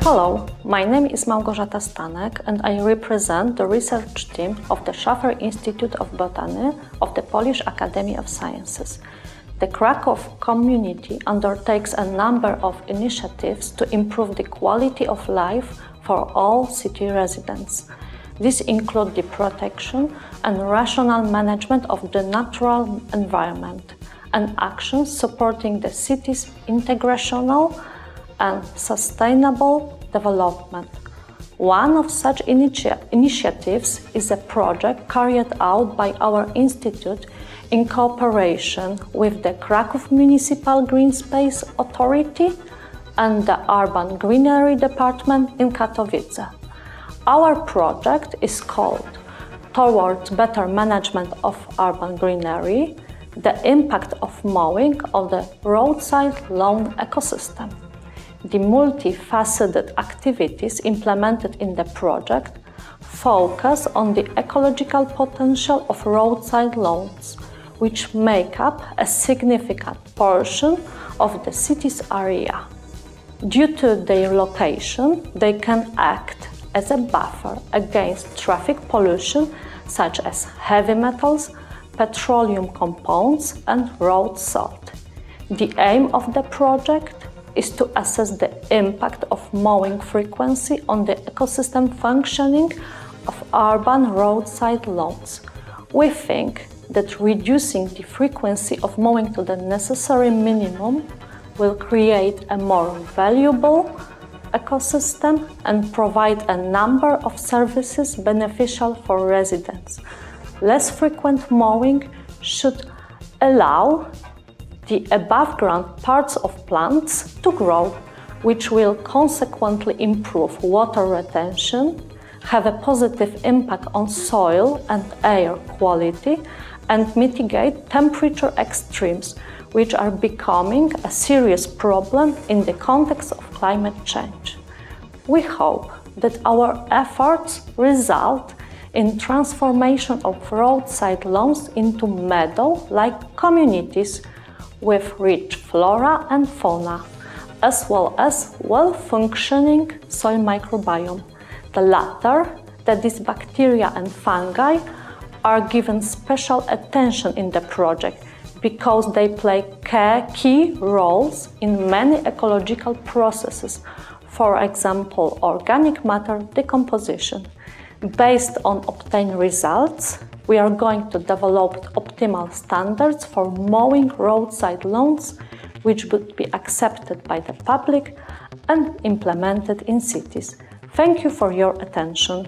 Hello, my name is Małgosia Stanek and I represent the research team of the Szafer Institute of Botany of the Polish Academy of Sciences. The Kraków community undertakes a number of initiatives to improve the quality of life for all city residents. These include the protection and rational management of the natural environment and actions supporting the city's integrational and sustainable development. One of such initiatives is a project carried out by our institute in cooperation with the Kraków Municipal Green Space Authority and the Urban Greenery Department in Katowice. Our project is called Towards Better Management of Urban Greenery, the Impact of Mowing on the Roadside Lawn Ecosystem. The multifaceted activities implemented in the project focus on the ecological potential of roadside lawns, which make up a significant portion of the city's area. Due to their location, they can act as a buffer against traffic pollution such as heavy metals, petroleum compounds, and road salt. The aim of the project is to assess the impact of mowing frequency on the ecosystem functioning of urban roadside lawns. We think that reducing the frequency of mowing to the necessary minimum will create a more valuable ecosystem and provide a number of services beneficial for residents. Less frequent mowing should allow the above-ground parts of plants to grow, which will consequently improve water retention, have a positive impact on soil and air quality, and mitigate temperature extremes, which are becoming a serious problem in the context of climate change. We hope that our efforts result in transformation of roadside lawns into meadow-like communities with rich flora and fauna, as well as well-functioning soil microbiome. The latter, that is bacteria and fungi, are given special attention in the project because they play key roles in many ecological processes, for example, organic matter decomposition. Based on obtained results, we are going to develop optimal standards for mowing roadside lawns, which would be accepted by the public and implemented in cities. Thank you for your attention.